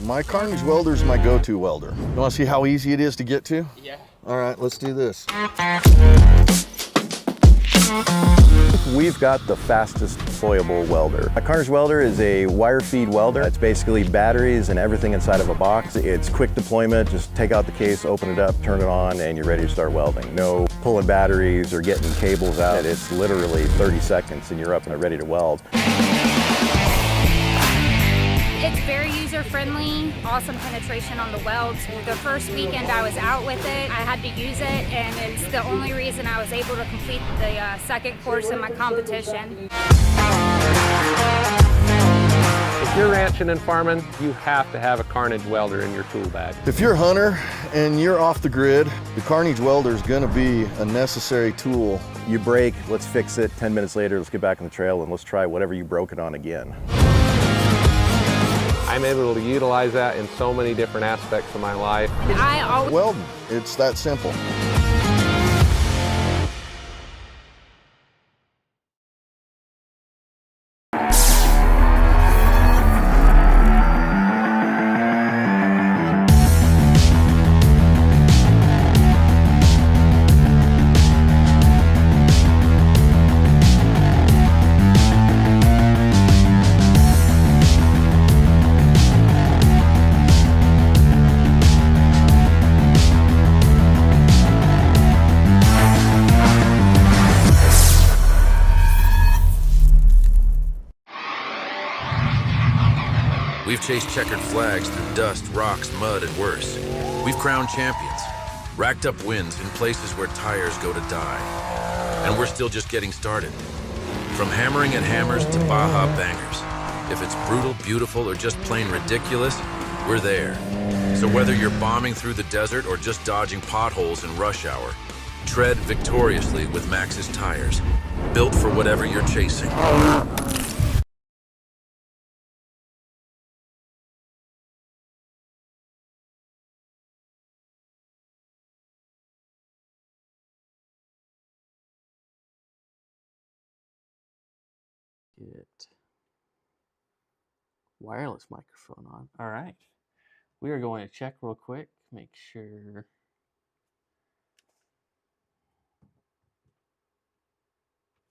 My Carnage welder is my go-to welder. You want to see how easy it is to get to? Yeah. All right, let's do this. We've got the fastest deployable welder. A Carnage welder is a wire feed welder. It's basically batteries and everything inside of a box. It's quick deployment. Just take out the case, open it up, turn it on, and you're ready to start welding. No pulling batteries or getting cables out. It's literally 30 seconds and you're up and ready to weld. It's very user-friendly, awesome penetration on the welds. The first weekend I was out with it, I had to use it, and it's the only reason I was able to complete the second course in my competition. If you're ranching and farming, you have to have a Carnage welder in your tool bag. If you're a hunter and you're off the grid, the Carnage welder is going to be a necessary tool. You break, let's fix it. 10 minutes later, let's get back on the trail and let's try whatever you broke it on again. I'm able to utilize that in so many different aspects of my life. Welding, it's that simple. We've chased checkered flags through dust, rocks, mud, and worse. We've crowned champions, racked up wins in places where tires go to die. And we're still just getting started. From hammering at hammers to Baja bangers. If it's brutal, beautiful, or just plain ridiculous, we're there. So whether you're bombing through the desert or just dodging potholes in rush hour, tread victoriously with Maxxis tires. Built for whatever you're chasing. Get wireless microphone on. All right. We are going to check real quick, make sure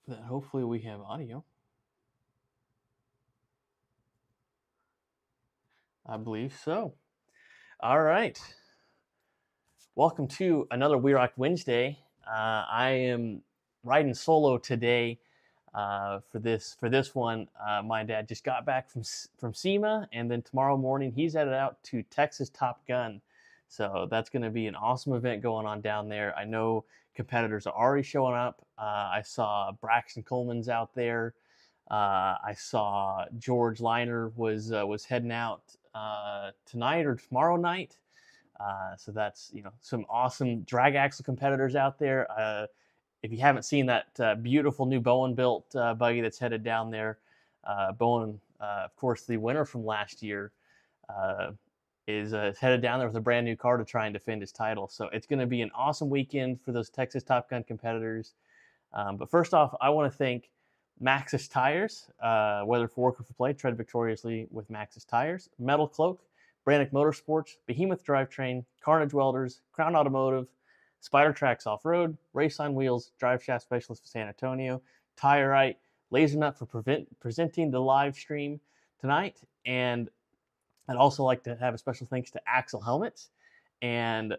that hopefully we have audio. I believe so. All right. Welcome to another We Rock Wednesday. I am riding solo today. For this one, my dad just got back from SEMA, and then tomorrow morning he's headed out to Texas Top Gun. So that's going to be an awesome event going on down there. I know competitors are already showing up. I saw Braxton Coleman's out there. I saw George Liner was heading out tonight or tomorrow night. So that's some awesome drag axle competitors out there. If you haven't seen that beautiful new Bowen built buggy that's headed down there, Bowen, of course, the winner from last year, is headed down there with a brand new car to try and defend his title. So it's going to be an awesome weekend for those Texas Top Gun competitors. But first off, I want to thank Maxxis Tires, whether for work or for play, tread victoriously with Maxxis Tires, Metal Cloak, Brannick Motorsports, Behemoth Drivetrain, Carnage Welders, Crown Automotive, Spider Tracks Off-Road, Raceline Wheels, Drive Shaft Specialist for San Antonio, Tire Right, Laser Nut for presenting the live stream tonight. And I'd also like to have a special thanks to Axel Helmets and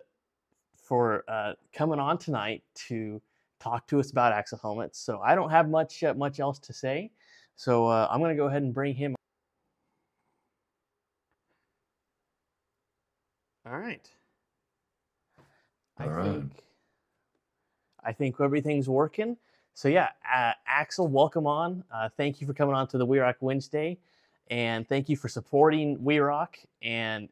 for coming on tonight to talk to us about Axel Helmets. So I don't have much else to say. So I'm going to go ahead and bring him. All right. I think everything's working. So yeah, Axel, welcome on. Thank you for coming on to the We Rock Wednesday, and thank you for supporting We Rock and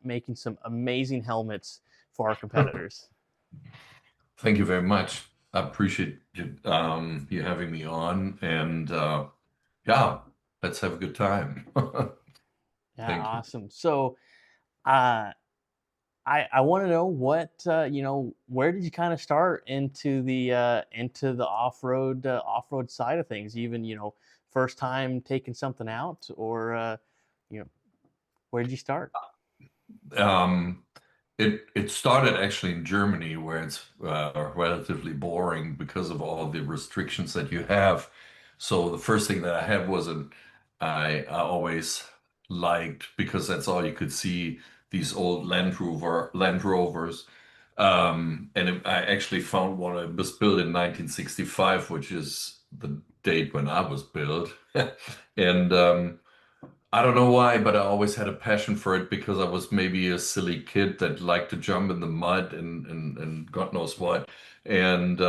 making some amazing helmets for our competitors. Thank you very much. I appreciate you, you having me on, and yeah, let's have a good time. Yeah, awesome. So, I want to know what where did you kind of start into the off-road side of things? Even first time taking something out, or where did you start? Um, it started actually in Germany, where it's relatively boring because of all the restrictions that you have. So the first thing that I had was I always liked, because that's all you could see, these old Land Rovers. I actually found one. It was built in 1965, which is the date when I was built. And I don't know why, but I always had a passion for it, because I was maybe a silly kid that liked to jump in the mud and God knows what. And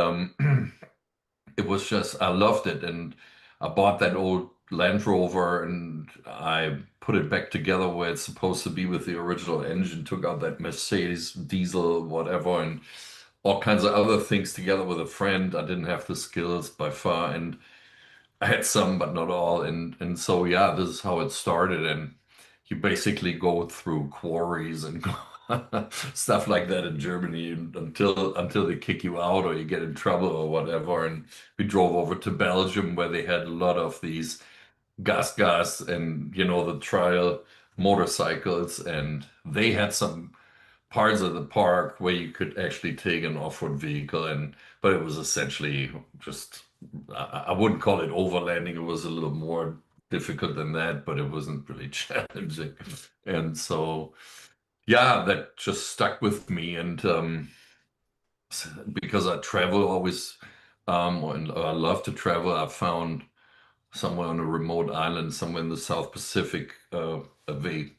it was just, I loved it. And I bought that old Land Rover and I put it back together where it's supposed to be with the original engine, took out that Mercedes diesel, whatever, and all kinds of other things together with a friend. I didn't have the skills by far, and I had some, but not all. And so yeah, this is how it started. And you basically go through quarries and stuff like that in Germany until they kick you out or you get in trouble or whatever. And we drove over to Belgium, where they had a lot of these gas and the trial motorcycles, and they had some parts of the park where you could actually take an off-road vehicle, and but it was essentially just, I wouldn't call it overlanding. It was a little more difficult than that, but it wasn't really challenging. And so yeah, that just stuck with me. And because I travel always, and I love to travel, I found somewhere on a remote island, somewhere in the South Pacific, a very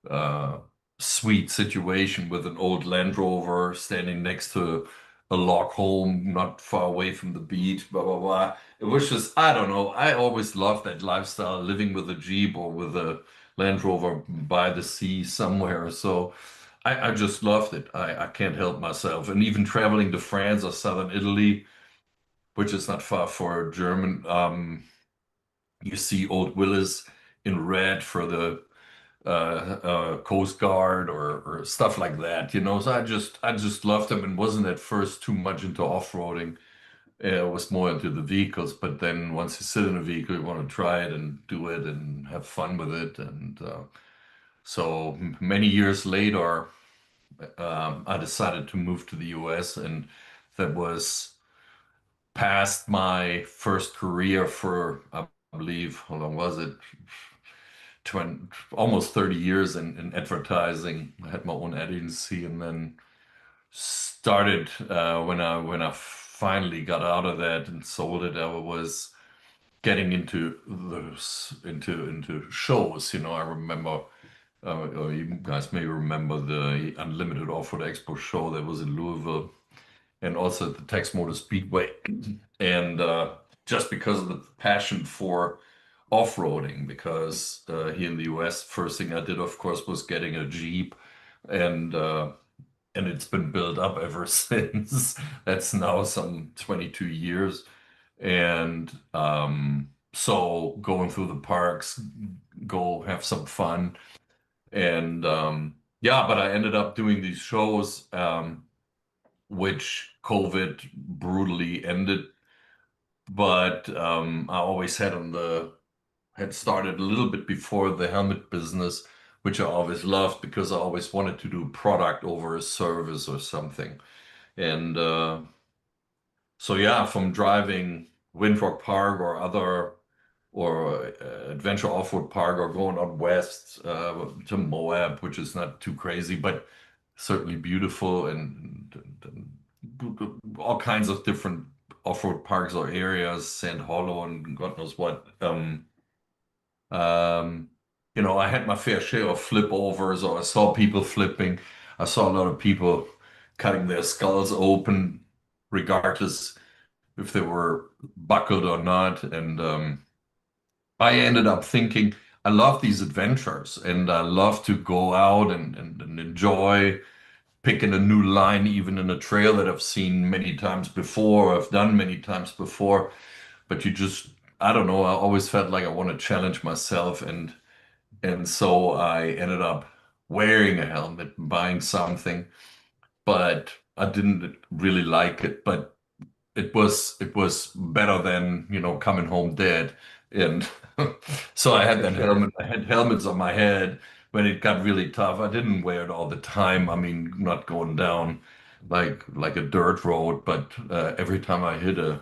uh, sweet situation with an old Land Rover standing next to a log home not far away from the beach, blah, blah, blah. It was just, I don't know. I always loved that lifestyle, living with a Jeep or with a Land Rover by the sea somewhere. So I just loved it. I can't help myself. And even traveling to France or southern Italy, which is not far for German, you see old Willis in red for the Coast Guard or stuff like that, So I just loved them, and wasn't at first too much into off-roading. I was more into the vehicles, but then once you sit in a vehicle, you want to try it and do it and have fun with it. And so many years later, I decided to move to the US, and that was past my first career for, I believe, how long was it? 20, almost 30 years in advertising. I had my own agency, and then started when I finally got out of that and sold it. I was getting into into shows. I remember, or you guys may remember the Unlimited Off-Road Expo show that was in Louisville, and also the Tex Motor Speedway. And just because of the passion for off-roading, because here in the US, first thing I did, of course, was getting a Jeep, and it's been built up ever since. That's now some 22 years. And so going through the parks, go have some fun. And yeah, but I ended up doing these shows, which COVID brutally ended. But I always had started a little bit before the helmet business, which I always loved, because I always wanted to do product over a service or something. And so yeah, from driving Windrock Park or other or Adventure Off-Road Park, or going out west to Moab, which is not too crazy, but certainly beautiful, and all kinds of different off-road parks or areas, Sand Hollow and God knows what. Um, I had my fair share of flip overs, or I saw people flipping. I saw a lot of people cutting their skulls open, regardless if they were buckled or not. And I ended up thinking, I love these adventures, and I love to go out and enjoy picking a new line, even in a trail that I've seen many times before, I've done many times before. But I don't know, I always felt like I want to challenge myself, and so I ended up wearing a helmet, buying something, but I didn't really like it. But it was better than, coming home dead. And so I had that helmet. I had helmets on my head when it got really tough. I didn't wear it all the time. I mean, not going down like a dirt road, but every time I hit a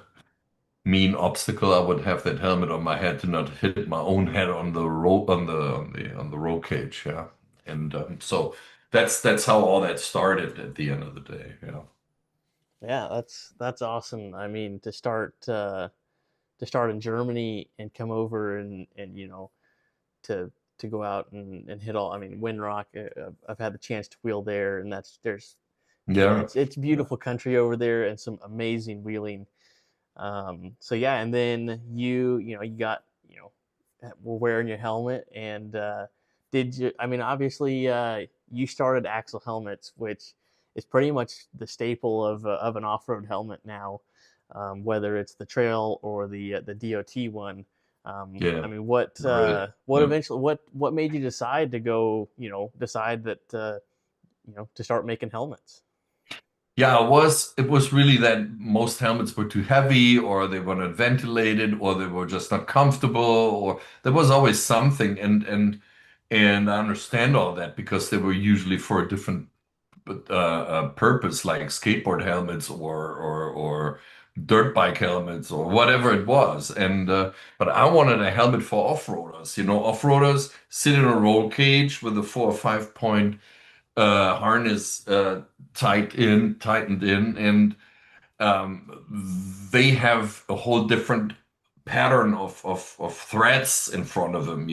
mean obstacle, I would have that helmet on my head to not hit my own head on the rope on the roll cage. Yeah, and so that's how all that started at the end of the day. Yeah. Yeah, that's awesome. I mean, to start in Germany and come over and to go out and hit all. I mean, Windrock. I've had the chance to wheel there, and Yeah. it's beautiful country over there and some amazing wheeling. So yeah, and then you got were wearing your helmet, and did you? I mean, obviously, you started Axle helmets, which is pretty much the staple of an off-road helmet now, whether it's the trail or the DOT one. Yeah. I mean, Right. what Yeah. eventually what made you decide to go decide that to start making helmets? Yeah, it was really that most helmets were too heavy or they were not ventilated or they were just not comfortable or there was always something and I understand all that because they were usually for a different purpose like skateboard helmets or dirt bike helmets or whatever it was. And but I wanted a helmet for off-roaders. Off-roaders sit in a roll cage with a 4 or 5 point harness tightened in, and they have a whole different pattern of threats in front of them.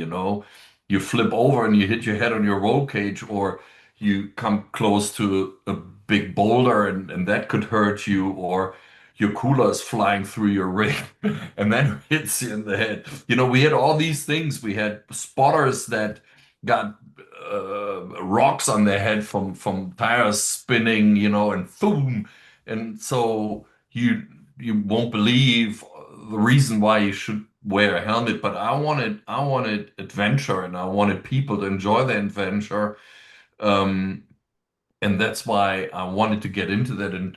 You flip over and you hit your head on your roll cage, or you come close to a big boulder and that could hurt you, or your cooler is flying through your rig and then hits you in the head. We had all these things. We had spotters that got rocks on their head from tires spinning, and boom. And so you won't believe the reason why you should wear a helmet, but I wanted adventure and I wanted people to enjoy the adventure. Um, and that's why I wanted to get into that and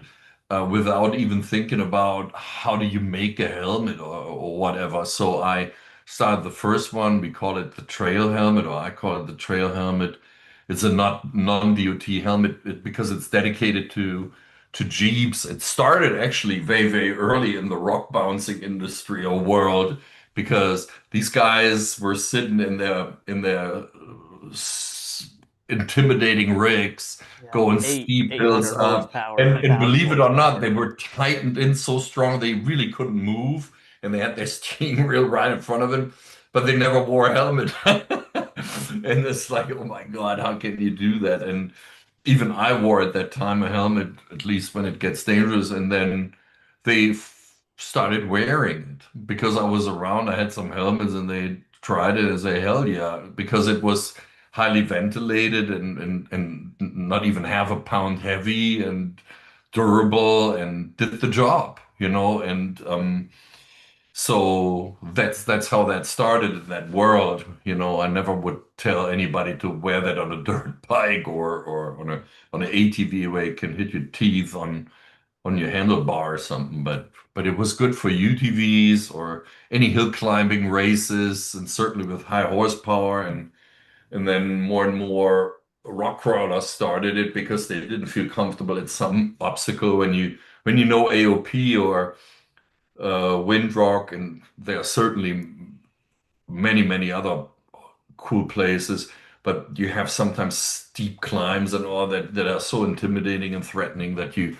without even thinking about how do you make a helmet or whatever. So I started the first one. We call it the trail helmet, or I call it the trail helmet. It's a not non-DOT helmet because it's dedicated to Jeeps. It started actually very, very early in the rock bouncing industry or world because these guys were sitting in their intimidating rigs Yeah, going steep eight hills hundred up. horsepower, And, a and thousand believe it or not, they horsepower. were tightened in so strong they really couldn't move. And they had their steering wheel right in front of them, but they never wore a helmet. And it's like, oh my God, how can you do that? And even I wore at that time a helmet, at least when it gets dangerous. And then they started wearing it because I was around. I had some helmets and they tried it and say, hell yeah, because it was highly ventilated and not even half a pound heavy and durable and did the job, and so that's how that started in that world. I never would tell anybody to wear that on a dirt bike or on an ATV where it can hit your teeth on your handlebar or something. But it was good for UTVs or any hill climbing races, and certainly with high horsepower. And then more and more rock crawlers started it because they didn't feel comfortable at some obstacle when you know AOP or Windrock, and there are certainly many, many other cool places, but you have sometimes steep climbs and all that are so intimidating and threatening that you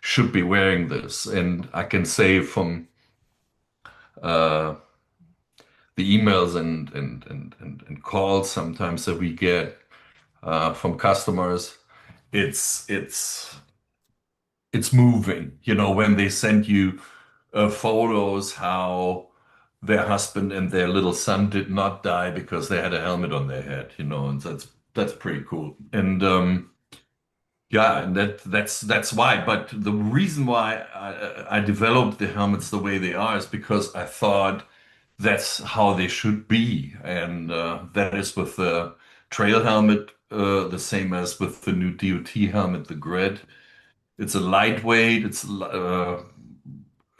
should be wearing this. And I can say from uh, the emails and calls sometimes that we get from customers, it's it's it's moving, when they send you photos how their husband and their little son did not die because they had a helmet on their head, and that's pretty cool. And yeah, and that's why. But the reason why I developed the helmets the way they are is because I thought that's how they should be, and that is with the trail helmet, the same as with the new DOT helmet, the Grid. It's a lightweight. It's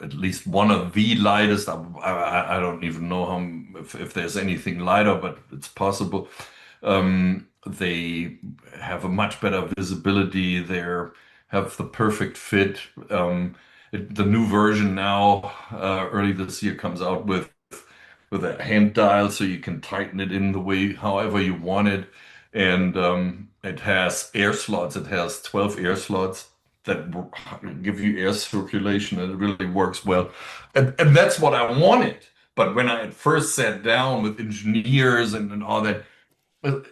at least one of the lightest. I don't even know if there's anything lighter, but it's possible. They have a much better visibility. Have the perfect fit. The new version now, early this year, comes out with a hand dial, so you can tighten it in the way however you want it. And it has air slots. It has 12 air slots that give you air circulation, and it really works well. And that's what I wanted. But when I at first sat down with engineers and all that,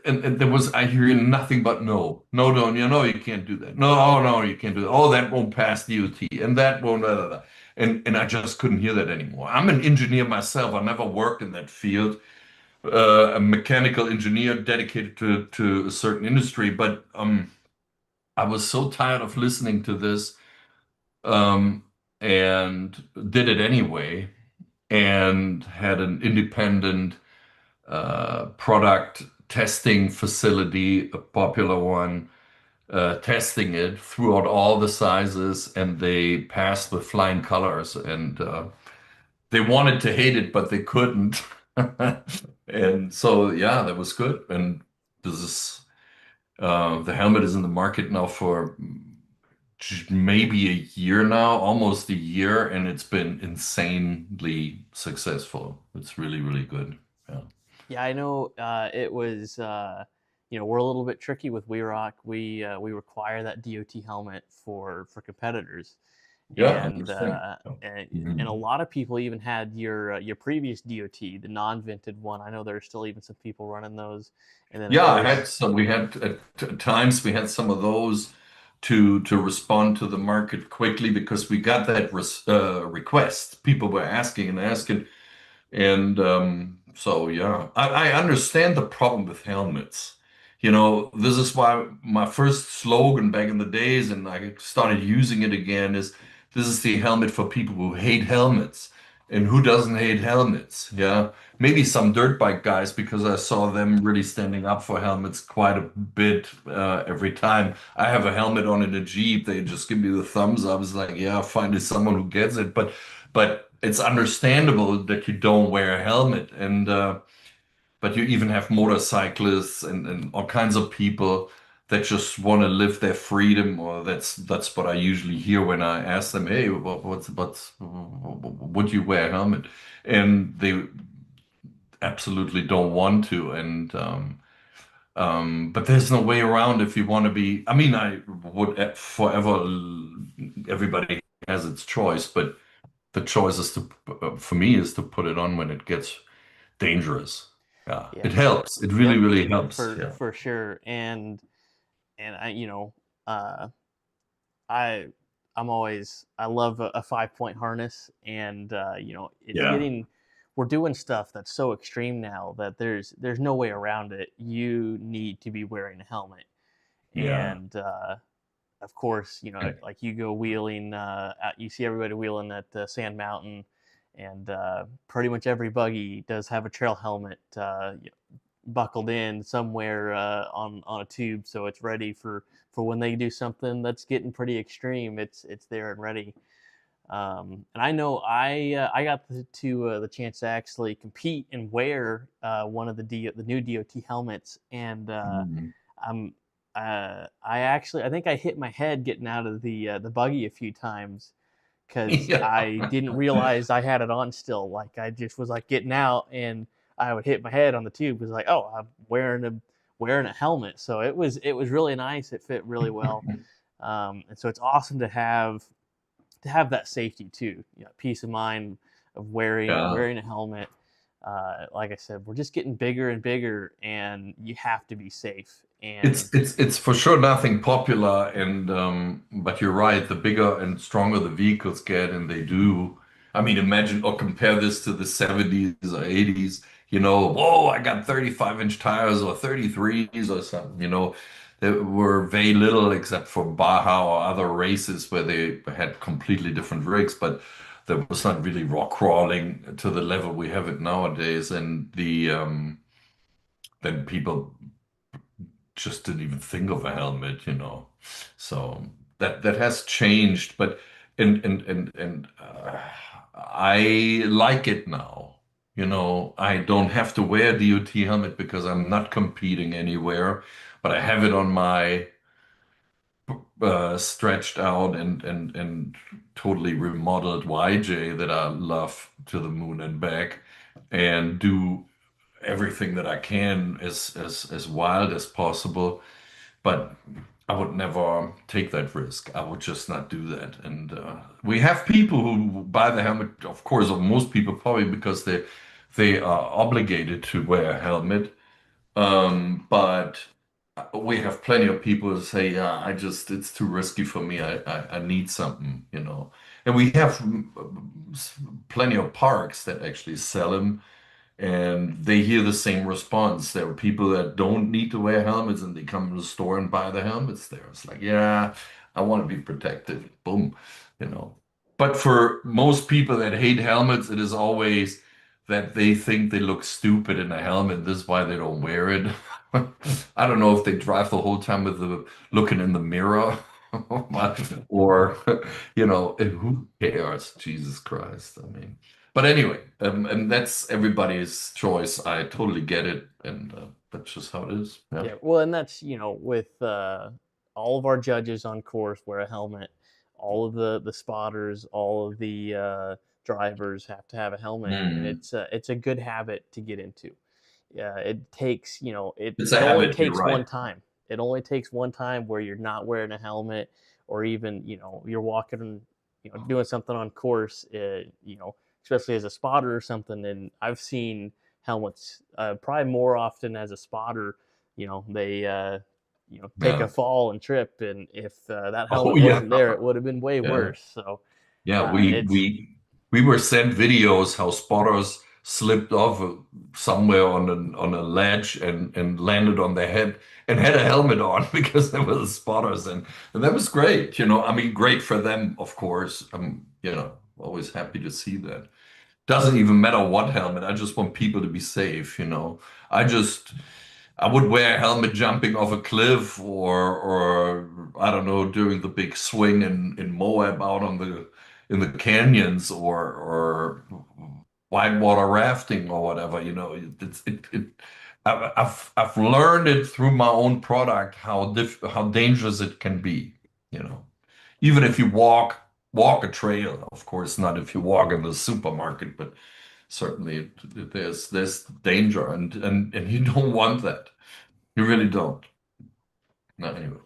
and there was, I hear nothing but no, no, don't you know you can't do that. No, oh, no, you can't do that. Oh, that won't pass DOT, and that won't, blah, blah, blah. And I just couldn't hear that anymore. I'm an engineer myself. I never worked in that field, a mechanical engineer dedicated to a certain industry. But I was so tired of listening to this, um, and did it anyway, and had an independent product testing facility, a popular one, testing it throughout all the sizes, and they passed with flying colors. And they wanted to hate it, but they couldn't. And so, yeah, that was good. And this is the helmet is in the market now for maybe a year now, almost a year, and it's been insanely successful. It's really, really good. Yeah. Yeah, I know it was, we're a little bit tricky with WeRock. We require that DOT helmet for competitors. Yeah, I And, understand. and a lot of people even had your previous DOT, the non-vented one. I know there are still even some people running those. And then of Yeah, I had course, some. We had at times we had some of those to respond to the market quickly because we got that request. People were asking and asking, and so yeah, I understand the problem with helmets. This is why my first slogan back in the days, and I started using it again, is this is the helmet for people who hate helmets. And who doesn't hate helmets? Yeah. Maybe some dirt bike guys, because I saw them really standing up for helmets quite a bit every time. I have a helmet on in a Jeep. They just give me the thumbs up. It's like, yeah, find someone who gets it. But it's understandable that you don't wear a helmet. And but you even have motorcyclists and all kinds of people that just want to live their freedom, or that's what I usually hear when I ask them, hey, would you wear a helmet? And they absolutely don't want to. And but there's no way around if you want to be. I mean, I would forever. Everybody has its choice, but the choice is for me is to put it on when it gets dangerous. Yeah, yeah, it helps. It really, yep, really helps. for Yeah. for sure. And uh, I I'm always I love a 5-point harness, and it's Yeah. getting we're doing stuff that's so extreme now that there's no way around it. You need to be wearing a helmet, Yeah. and of course, like you go wheeling, you see everybody wheeling at Sand Mountain, and pretty much every buggy does have a trail helmet buckled in somewhere on a tube, so it's ready for when they do something that's getting pretty extreme. It's there and ready. And I know I got the chance to actually compete and wear one of the new DOT helmets, and Mhm. I'm I think I hit my head getting out of the buggy a few times because Yeah. I didn't realize I had it on still. Like I just was like getting out, and I would hit my head on the tube. It was like, oh, I'm wearing a helmet. So it was really nice. It fit really well, and so it's awesome to have that safety too. Peace of mind of Yeah. wearing a helmet. Like I said, we're just getting bigger and bigger, and you have to be safe. And It's for sure nothing popular, and but you're right. The bigger and stronger the vehicles get, and they do. I mean, imagine or compare this to the 70s or 80s. Whoa, I got 35-inch tires or 33s or something. They were very little except for Baja or other races where they had completely different rigs, but there was not really rock crawling to the level we have it nowadays. And then people just didn't even think of a helmet. So that has changed, but and I like it now. You know, I don't have to wear a DOT helmet because I'm not competing anywhere, but I have it on my stretched out and totally remodeled YJ that I love to the moon and back, and do everything that I can as wild as possible. But I would never take that risk. I would just not do that. And we have people who buy the helmet, of course, or most people probably because they are obligated to wear a helmet. But we have plenty of people who say, "Yeah, it's too risky for me. I need something, you know." And we have plenty of parks that actually sell them, and they hear the same response. There are people that don't need to wear helmets and they come to the store and buy the helmets there. It's like, yeah, I want to be protected. Boom, you know. But for most people that hate helmets, it is always that they think they look stupid in a helmet. This is why they don't wear it. I don't know if they drive the whole time with the looking in the mirror. Or, you know, who cares? Jesus Christ. I mean, but anyway, and that's everybody's choice. I totally get it, and that's just how it is. Yeah. Yeah, well, and that's, with all of our judges on course wear a helmet. All of the spotters, all of the drivers have to have a helmet, and Mm. it's a good habit to get into. Yeah, it takes, It's a it only habit, you're takes right. one time. It only takes one time where you're not wearing a helmet, or even, you're walking, doing something on course, especially as a spotter or something. And I've seen helmets probably more often as a spotter. They take a Yeah. fall and trip, and if that Oh helmet yeah. wasn't there, it would have been way Yeah. worse. So Yeah, we it's we we were sent videos how spotters slipped off somewhere on a ledge and landed on their head and had a helmet on because they were the spotters, and that was great. You know, I mean, great for them, of course. I'm, you know, always happy to see that. Doesn't even matter what helmet. I just want people to be safe, you know. I just I would wear a helmet jumping off a cliff, or I don't know, during the big swing in Moab out on the in the canyons, or whitewater rafting or whatever, you know. I've learned it through my own product how dangerous it can be, you know. Even if you walk a trail, of course, not if you walk in the supermarket, but certainly there's danger, and you don't want that. You really don't. Not anyway.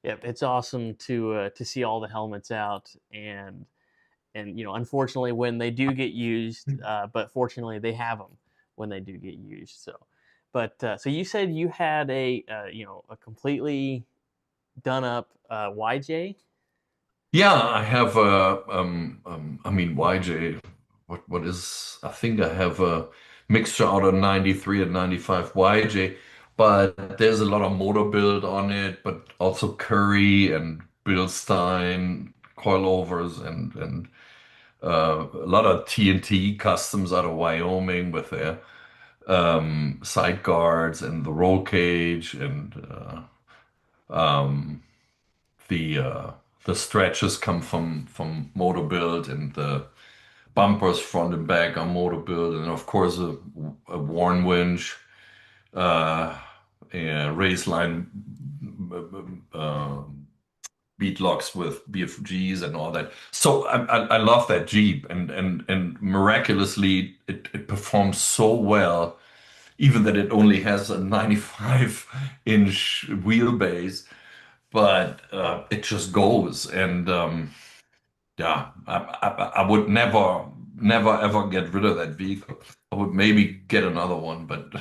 Yep, it's awesome to see all the helmets out, and unfortunately when they do get used, but fortunately they have them when they do get used. So, but so you said you had a completely done up YJ. Yeah, I have I mean YJ, what is, I think I have a mixture out of 93 and 95 YJ, but there's a lot of motor build on it, but also Curry and Bilstein coilovers, and a lot of TNT customs out of Wyoming with their side guards and the roll cage, and um, the uh, the stretches come from motor build, and the bumpers front and back are motor build, and of course a worn winch, and race line uh, beat locks with BFGs and all that. So I love that Jeep, and miraculously it performs so well, even that it only has a 95-inch wheelbase, but it just goes. And yeah, I would never ever get rid of that vehicle. I would maybe get another one, but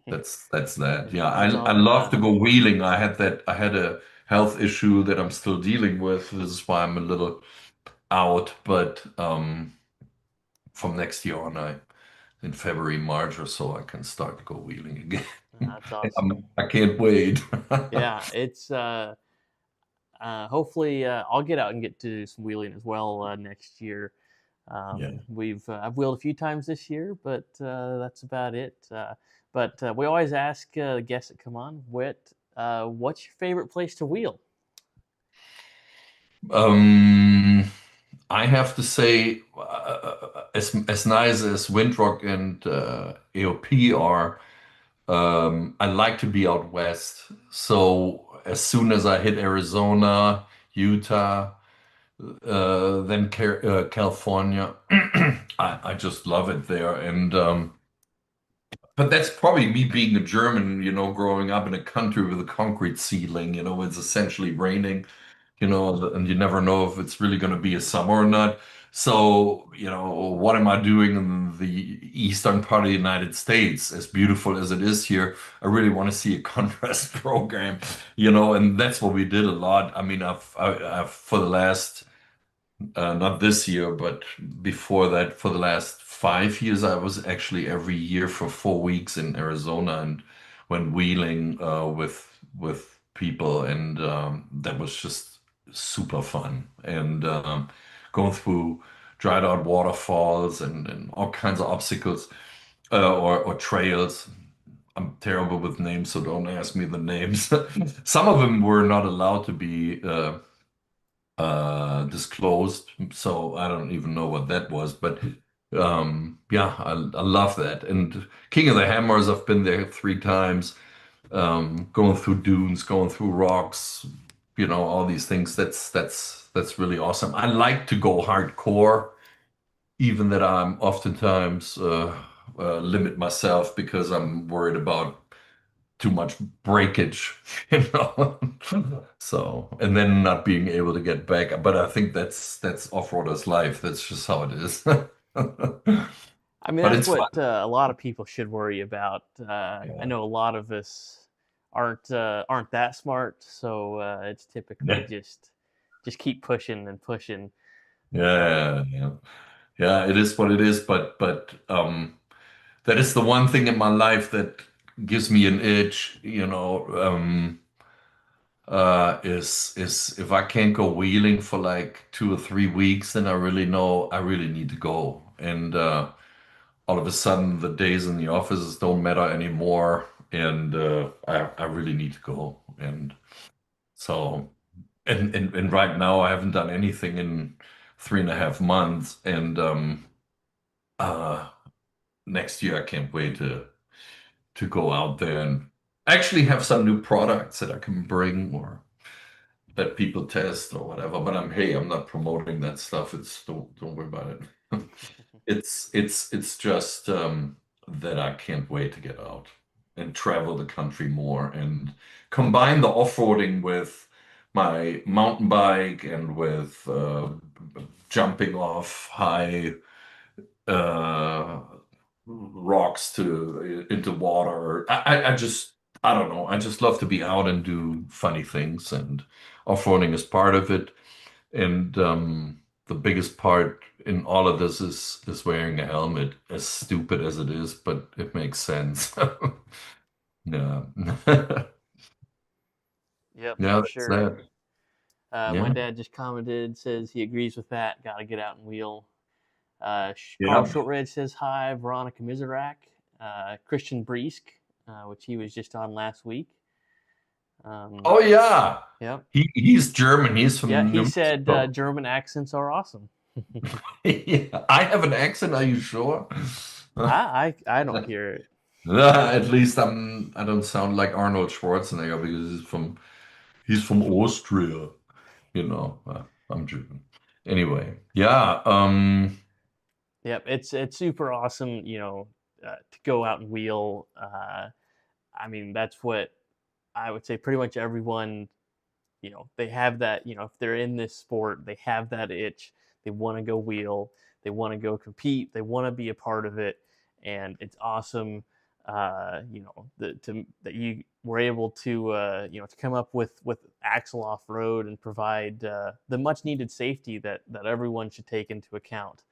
that's that. Yeah, That's I all. love to go wheeling. I had a health issue that I'm still dealing with. This is why I'm a little out, but from next year on, in February, March or so, I can start to go wheeling again. That's awesome. I can't wait. Yeah, it's hopefully I'll get out and get to do some wheeling as well next year. Yeah. I've wheeled a few times this year, but that's about it. But we always ask the guests that come on, what's your favorite place to wheel? Um, I have to say, as nice as Windrock and AOP are, I like to be out west. So as soon as I hit Arizona, Utah, then California, I just love it there. And but that's probably me being a German, growing up in a country with a concrete ceiling, it's essentially raining, and you never know if it's really going to be a summer or not. So, what am I doing in the eastern part of the United States? As beautiful as it is here, I really want to see a contrast program, and that's what we did a lot. I mean, I've for the last not this year, but before that, for the last 5 years, I was actually every year for 4 weeks in Arizona and went wheeling with people, and that was just super fun. And going through dried out waterfalls and all kinds of obstacles or trails. I'm terrible with names, so don't ask me the names. Some of them were not allowed to be disclosed, so I don't even know what that was. But yeah, I love that. And King of the Hammers, I've been there 3 times, going through dunes, going through rocks, all these things. That's really awesome. I like to go hardcore, even that I'm oftentimes limit myself because I'm worried about too much breakage, you know. So, and then not being able to get back. But I think that's off-roader's life. That's just how it is. I mean, But that's it's fun. what a lot of people should worry about. I Yeah. know a lot of us aren't that smart, so it's typically Yeah. just keep pushing and pushing. Yeah, yeah. Yeah, it is what it is, but that is the one thing in my life that gives me an itch, is if I can't go wheeling for like 2 or 3 weeks, then I really know I really need to go. And all of a sudden the days in the offices don't matter anymore, and I really need to go. And so and right now I haven't done anything in 3.5 months, and uh next year I can't wait to go out there and actually have some new products that I can bring or that people test or whatever. But I'm not promoting that stuff. It's don't worry about it. It's just that I can't wait to get out and travel the country more and combine the off-roading with my mountain bike and with jumping off high uh, rocks to into water. I don't know. I just love to be out and do funny things, and off-roading is part of it. And the biggest part in all of this is wearing a helmet, as stupid as it is, but it makes sense. Yeah. Yep, Yeah, for that's sure. that. My Yeah. dad just commented, says he agrees with that. Got to get out and wheel. Carl Yeah. Shortred says hi. Veronica Miserak, Christian Briesk, which he was just on last week. Oh yeah. Yep. He's German. He's Yeah, from he New said Mexico. German accents are awesome. Yeah. I have an accent, are you sure? I don't hear it. At least I don't sound like Arnold Schwarzenegger because he's from Austria, you know. I'm German. Anyway, yeah, Yep, it's super awesome. To go out and wheel. I mean, that's what I would say. Pretty much everyone, they have that. If they're in this sport, they have that itch. They want to go wheel. They want to go compete. They want to be a part of it, and it's awesome. That you were able to to come up with Axel Offroad and provide the much needed safety that everyone should take into account.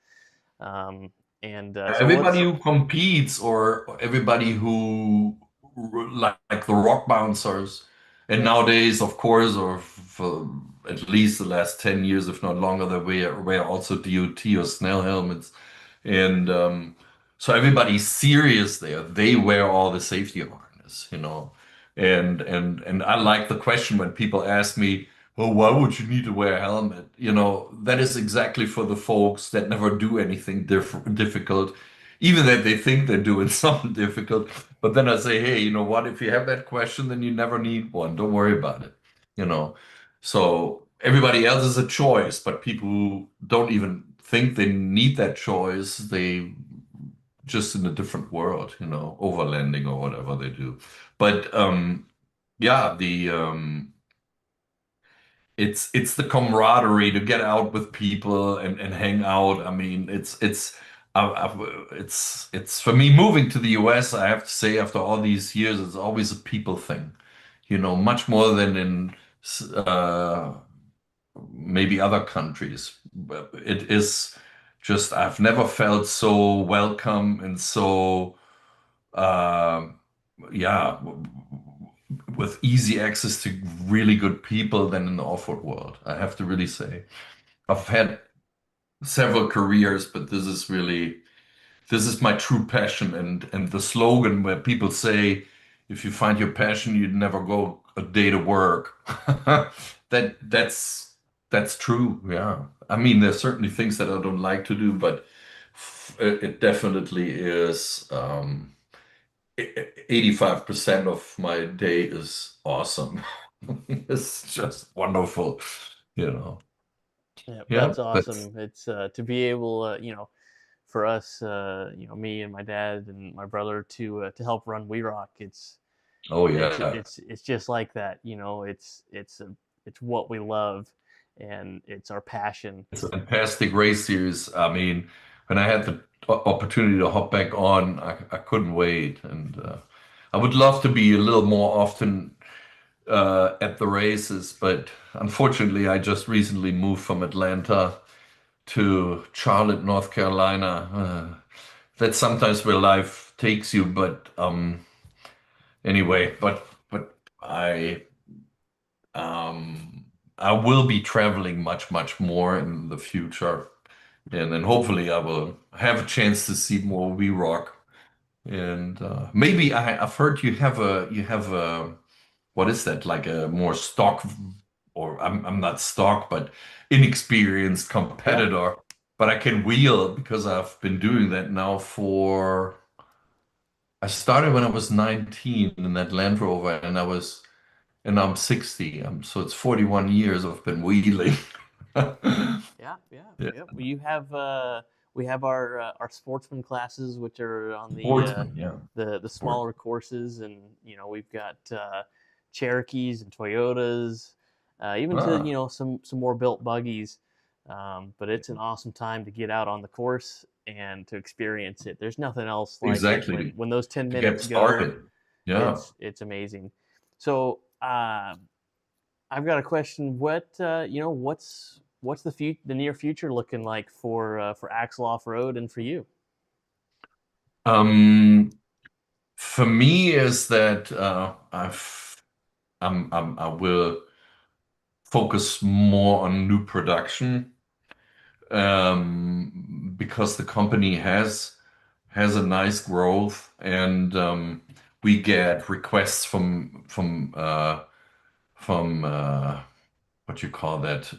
Um, and so everybody let's who competes or everybody who like the rock bouncers, and nowadays, of course, or for at least the last 10 years, if not longer, they wear also DOT or Snell helmets. And so everybody's serious there. They wear all the safety harness. And I like the question when people ask me, oh, why would you need to wear a helmet? You know, that is exactly for the folks that never do anything difficult, even that they think they're doing something difficult. But then I say, hey, you know what? If you have that question, then you never need one. Don't worry about it. You know, so everybody else is a choice, but people who don't even think they need that choice, they just in a different world, you know, overlanding or whatever they do. But yeah, the it's the camaraderie to get out with people and hang out. I mean, it's for me moving to the US, I have to say, after all these years, it's always a people thing, you know, much more than in uh, maybe other countries. But it is just I've never felt so welcome and so uh, yeah, with easy access to really good people than in the off-road world. I have to really say. I've had several careers, but this is my true passion and the slogan where people say, if you find your passion, you'd never go a day to work. That's true. Yeah. I mean, there's certainly things that I don't like to do, but it definitely is 85% of my day is awesome. It's just wonderful, you know. Yeah, Yeah, that's that's awesome. It's to be able, for us, me and my dad and my brother to help run We Rock. oh It's yeah. it's just like that. It's what we love, and it's our passion. It's a fantastic race series. I mean, when I had the opportunity to hop back on, I couldn't wait. And I would love to be a little more often at the races, but unfortunately, I just recently moved from Atlanta to Charlotte, North Carolina. That's sometimes where life takes you, but anyway, but I will be traveling much more in the future. And then hopefully I will have a chance to see more We Rock. And maybe I've heard you have a what is that like a more stock or I'm not stock but inexperienced Yeah, competitor, but I can wheel because I've been doing that now for I started when I was 19 in that Land Rover and I'm 60. So it's 41 years I've been wheeling. Yeah, yeah. We have our sportsman classes, which are on sportsman, yeah. the smaller courses, and we've got Cherokees and Toyotas, even to Ah, some more built buggies. But it's an awesome time to get out on the course and to experience it. There's nothing else like it exactly. when those To get 10 minutes go. started. Yeah. It's amazing. So I've got a question. What's the near future looking like for Axel Offroad and for you? Um, for me is that I will focus more on new production because the company has a nice growth and we get requests from what you call that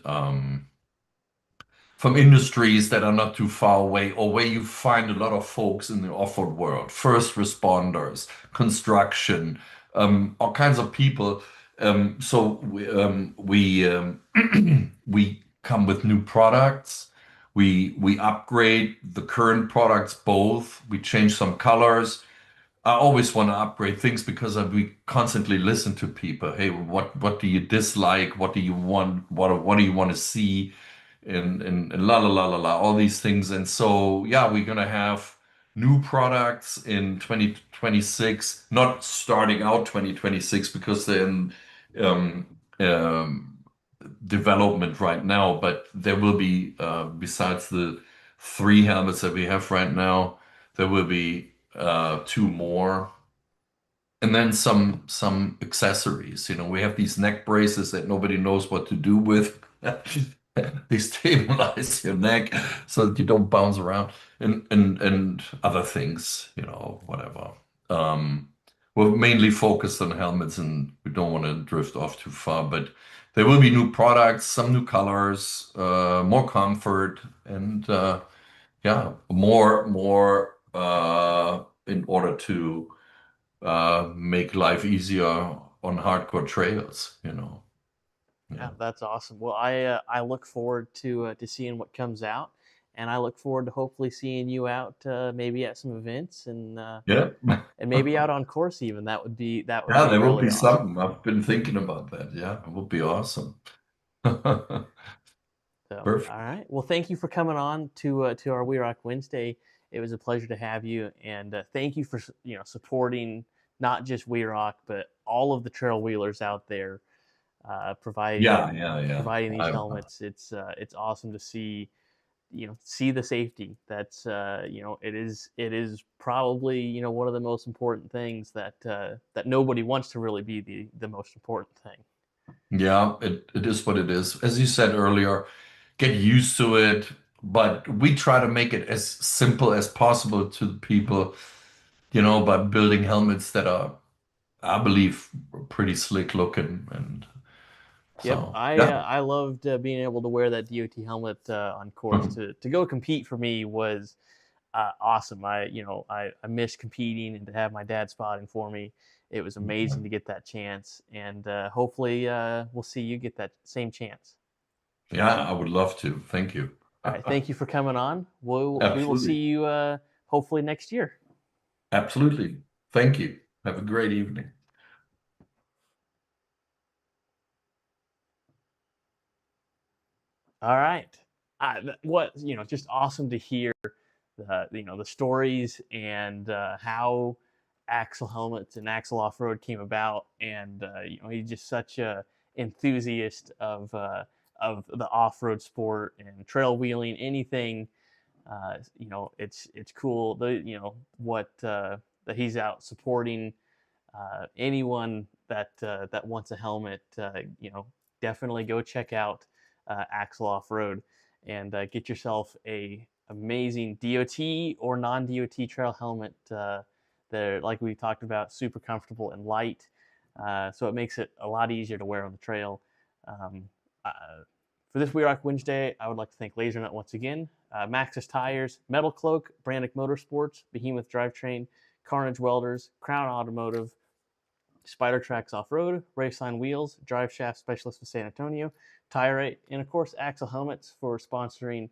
from industries that are not too far away or where you find a lot of folks in the off-road world, first responders, construction, all kinds of people. So we come with new products. We upgrade the current products both. We change some colors. I always want to upgrade things because we constantly listen to people. Hey, what do you dislike? What do you want? What do you want to see? And la la la la la, all these things. And so yeah, we're gonna have new products in 2026, not starting out 2026 because they're in um, um, development right now, but there will be besides the three helmets that we have right now, there will be two more. And then some accessories. You know, we have these neck braces that nobody knows what to do with. They stabilize your neck so that you don't bounce around and other things, you know, whatever. We're mainly focused on helmets and we don't want to drift off too far, but there will be new products, some new colors, more comfort, and yeah, more in order to make life easier on hardcore trails, you know. Yeah, Yeah. that's awesome. Well, I look forward to seeing what comes out, and I look forward to hopefully seeing you out maybe at some events Yeah. and maybe out on course even. That would Yeah, be there will really be awesome. something. I've been thinking about that. Yeah, it would be awesome. So, Perfect. all right. Well, thank you for coming on to our We Rock Wednesday. It was a pleasure to have you, and thank you for supporting not just We Rock but all of the trail wheelers out there Yeah, providing yeah, yeah. these helmets. It's awesome to see see the safety. That's it is probably one of the most important things that nobody wants to really be the most important thing. Yeah, it is what it is. As you said earlier, get used to it, but we try to make it as simple as possible to the people, by building helmets that are, I believe, pretty slick looking. And Yep, so, yeah. I loved being able to wear that DOT helmet on course. To go compete for me was awesome. I missed competing, and to have my dad spotting for me, it was amazing to get that chance. And hopefully we'll see you get that same chance. Yeah, I would love to. Thank you. All right, thank you for coming on. We will see Absolutely. you hopefully next year. Absolutely. Thank you. Have a great evening. All right. What just awesome to hear the stories and how Axel Helmets and Axel Offroad came about, and he's just such a enthusiast of the off-road sport and trail wheeling, anything. It's cool. What that he's out supporting anyone that wants a helmet. Definitely go check out Axel Offroad and get yourself a amazing DOT or non-DOT trail helmet. They're, like we talked about, super comfortable and light, so it makes it a lot easier to wear on the trail. Uh, for this We Rock Wednesday, I would like to thank Laser Nut once again, Maxxis Tires, Metal Cloak, Brandick Motorsports, Behemoth Drivetrain, Carnage Welders, Crown Automotive, Spider Tracks Off-Road, Raceline Wheels, Drive Shaft Specialist of San Antonio, Tire8, and of course Axel Helmets for sponsoring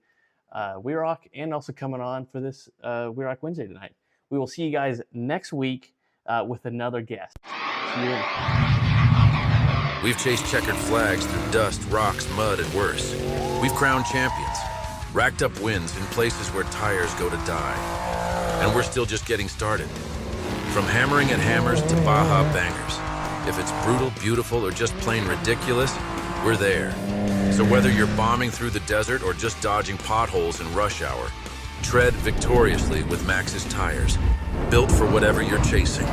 We Rock and also coming on for this We Rock Wednesday tonight. We will see you guys next week with another guest. See you then. We've chased checkered flags through dust, rocks, mud, and worse. We've crowned champions, racked up wins in places where tires go to die. And we're still just getting started. From hammering at hammers to Baja bangers. If it's brutal, beautiful, or just plain ridiculous, we're there. So whether you're bombing through the desert or just dodging potholes in rush hour, tread victoriously with Maxxis tires, built for whatever you're chasing.